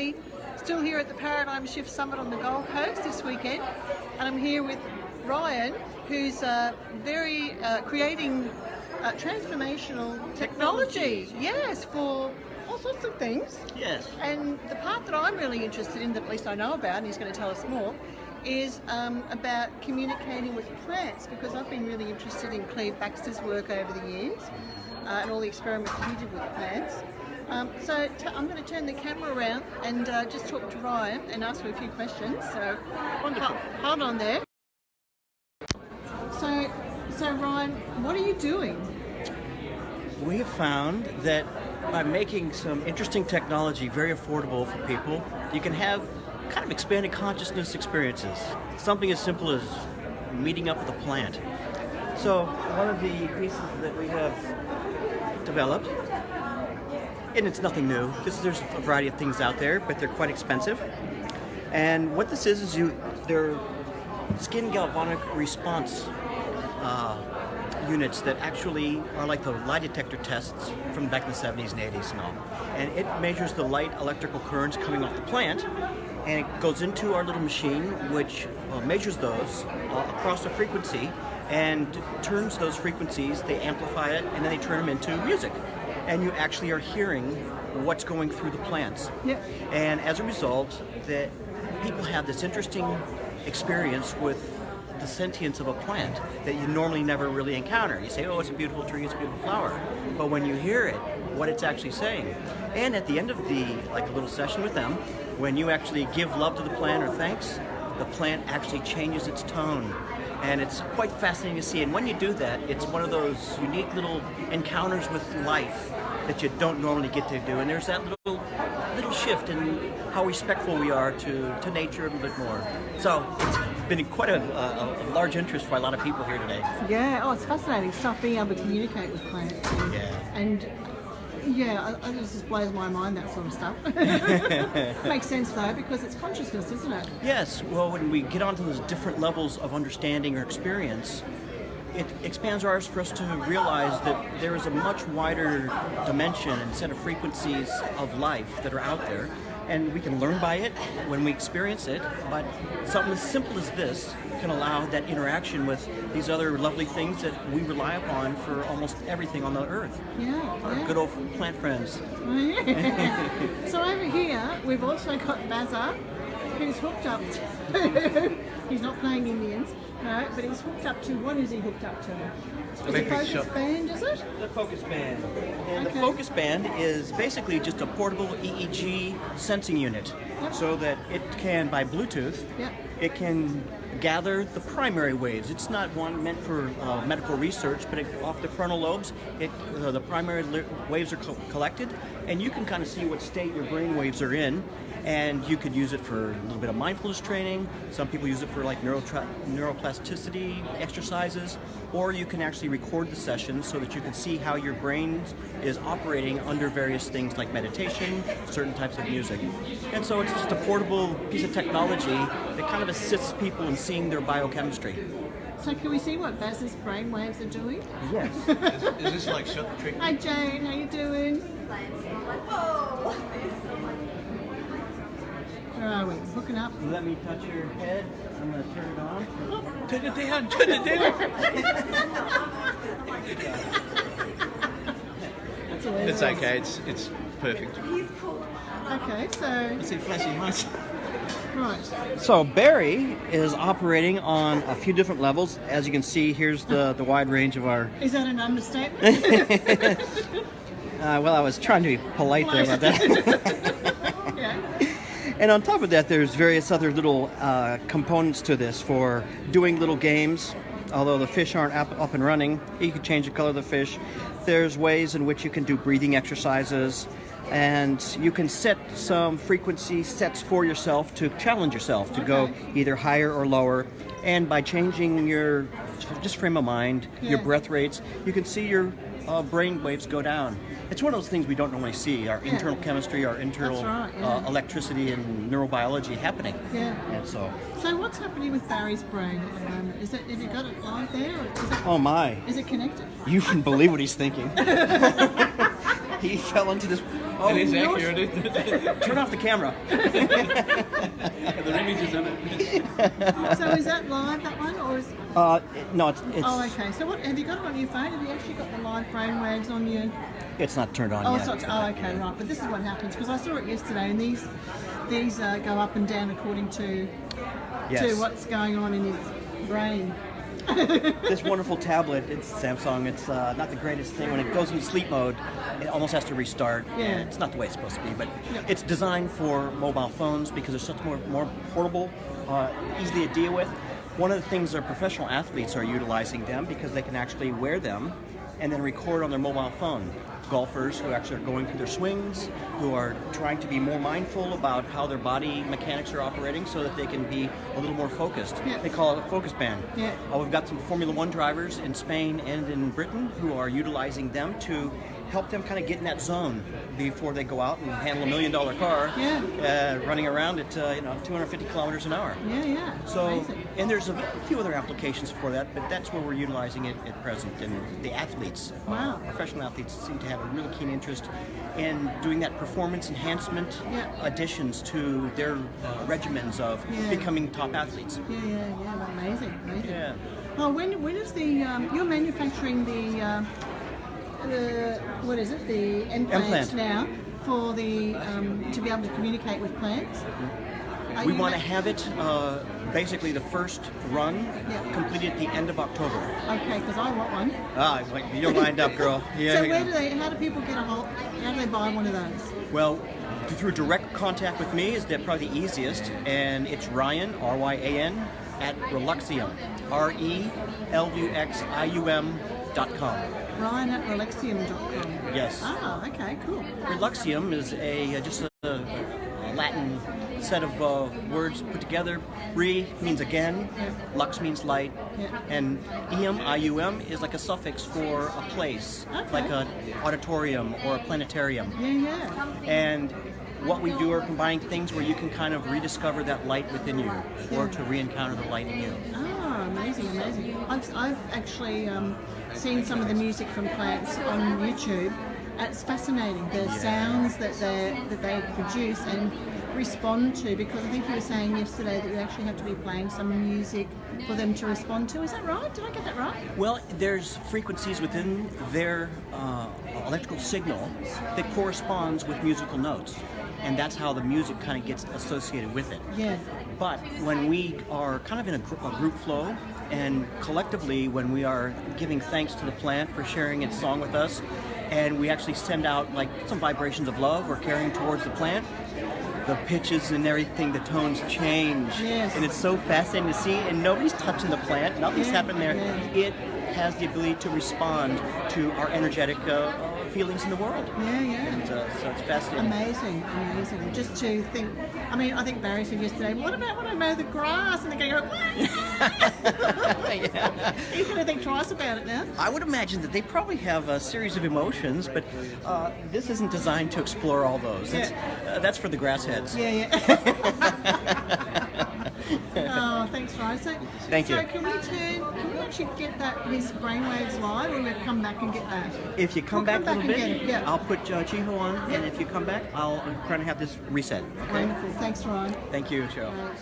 everybody. Still here at the Paradigm Shift Summit on the Gold Coast this weekend, and I'm here with Ryan, who's creating transformational technology. Yes, for all sorts of things. Yes. And the part that I'm really interested in, that at least I know about, and he's going to tell us more, is about communicating with plants, because I've been really interested in Cleve Baxter's work over the years and all the experiments that he did with plants. So I'm going to turn the camera around and just talk to Ryan and ask him a few questions. So hold on there. So Ryan, what are you doing? We have found that by making some interesting technology very affordable for people, you can have kind of expanded consciousness experiences. Something as simple as meeting up with a plant. So one of the pieces that we have developed, and it's nothing new. There's a variety of things out there, but they're quite expensive. And what this is they're skin galvanic response units that actually are like the lie detector tests from back in the 70s and 80s and all. And it measures the light electrical currents coming off the plant, and it goes into our little machine, which measures those across the frequency and turns those frequencies, they amplify it, and then they turn them into music. And you actually are hearing what's going through the plants. Yep. And as a result, that people have this interesting experience with the sentience of a plant that you normally never really encounter. You say, oh, it's a beautiful tree, it's a beautiful flower. But when you hear it, what it's actually saying. And at the end of a little session with them, when you actually give love to the plant or thanks, the plant actually changes its tone. And it's quite fascinating to see. And when you do that, it's one of those unique little encounters with life that you don't normally get to do. And there's that little shift in how respectful we are to nature a little bit more. So it's been quite a large interest for a lot of people here today. Yeah, it's fascinating stuff, being able to communicate with plants. And this just blows my mind, that sort of stuff. Makes sense though, because it's consciousness, isn't it? Yes, well, when we get onto those different levels of understanding or experience, it expands ours for us to realize that there is a much wider dimension and set of frequencies of life that are out there, and we can learn by it when we experience it, but something as simple as this can allow that interaction with these other lovely things that we rely upon for almost everything on the earth. Our good old plant friends. So over here, we've also got Bazza, who's hooked up to, he's not playing Indians, no, but he's hooked up to, what is he hooked up to? It's a focus band, is it? The focus band. And the focus band is basically just a portable EEG sensing unit. Yep. So that it can, by Bluetooth, it can gather the primary waves. It's not one meant for medical research, but off the frontal lobes, the primary waves are collected, and you can kind of see what state your brain waves are in. And you could use it for a little bit of mindfulness training. Some people use it for like neuroplasticity exercises, or you can actually record the session so that you can see how your brain is operating under various things like meditation, certain types of music. And so it's just a portable piece of technology that kind of assists people in seeing their biochemistry. So can we see what Baz's brain waves are doing? Yes. Is this like shut the trick? Hi Jane, how you doing? Where are we? Hooking up? Let me touch your head. I'm going to turn it on. Turn it down, turn it down. It's okay, it's perfect. Okay, so... I see flashing lights. Right. So Barry is operating on a few different levels. As you can see, here's the wide range of our... Is that an understatement? Well, I was trying to be polite there about that. Yeah. And on top of that, there's various other little components to this for doing little games. Although the fish aren't up and running, you can change the color of the fish. There's ways in which you can do breathing exercises, and you can set some frequency sets for yourself to challenge yourself to go either higher or lower. And by changing your just frame of mind, your breath rates, you can see your brain waves go down. It's one of those things we don't normally see, our internal chemistry, our internal electricity and neurobiology happening. Yeah. And so what's happening with Barry's brain at the moment? Have you got it live there? Or is it, oh my. Is it connected? You can believe what he's thinking. He fell into this It is yours- accurate, isn't it? Turn off the camera. There are images in it. So is that live, that one, or is? No, it's Oh, okay. So what have you got it on your phone? Have you actually got the live brainwaves on your? it's not turned on Oh, yet. it's not. Oh, okay, right. But this is what happens because I saw it yesterday, and these go up and down according to Yes. what's going on in his brain. This wonderful tablet, it's Samsung. It's not the greatest thing. When it goes into sleep mode, it almost has to restart. Yeah. And it's not the way it's supposed to be, but Yeah. it's designed for mobile phones because it's such more portable, easily to deal with. One of the things our professional athletes are utilizing them because they can actually wear them and then record on their mobile phone. Golfers who actually are going through their swings, who are trying to be more mindful about how their body mechanics are operating so that they can be a little more focused. Yeah. They call it a focus band. Yeah. We've got some Formula One drivers in Spain and in Britain who are utilizing them to help them kind of get in that zone before they go out and handle $1 million car running around at 250 kilometers an hour. Yeah. So, Amazing. and there's a few other applications for that, but that's where we're utilizing it at present. And the athletes, Wow. professional athletes, seem to have a really keen interest in doing that performance enhancement additions to their regimens of becoming top athletes. Yeah. Well, amazing. Yeah. Oh, when is the you're manufacturing the what is it? The implants Implant. now for the to be able to communicate with plants. Are We you want to ma- have it basically the first run completed at the end of October. Okay, because I want one. Like you're lined up, girl. Yeah. So how do people get a hold? How do they buy one of those? Well, through direct contact with me is that probably the easiest, and it's Ryan, R-Y-A-N, at Reluxium, RELUXIUM.com. Ryan at Relaxium.com. Yes. Ah, okay, cool. Reluxium is just a Latin set of words put together. Re means again, lux means light, and ium is like a suffix for a place, like an auditorium or a planetarium. Yeah. And what we do are combining things where you can kind of rediscover that light within you, or to re-encounter the light in you. Ah, amazing. I've actually seen some of the music from plants on YouTube. It's fascinating, the sounds that they produce and respond to, because I think you were saying yesterday that you actually have to be playing some music for them to respond to. Is that right? Did I get that right? Well, there's frequencies within their electrical signal that corresponds with musical notes, and that's how the music kind of gets associated with it. Yeah. But when we are kind of in a group flow, and collectively when we are giving thanks to the plant for sharing its song with us, and we actually send out like some vibrations of love we're carrying towards the plant, the pitches and everything, the tones change. Yes. And it's so fascinating to see, and nobody's touching the plant, nothing's happening there. Yeah. It has the ability to respond to our energetic feelings in the world. Yeah. And, so it's fascinating. Amazing. Just to think, I mean, I think Barry said yesterday, what about when I mow the grass? And they're going, what? He's going to think twice about it now. I would imagine that they probably have a series of emotions, but this isn't designed to explore all those. That's for the grass heads. Yeah. Oh, thanks, Ryan. Thank you. So can we actually get his brainwaves live, or we'll come back and get that? If you come We'll back come a back little and bit, get it, yeah. I'll put Chiho on, Yeah. and if you come back, I'm trying to have this reset. Okay? Wonderful. Thanks, Ryan. Thank you, Cheryl. Right.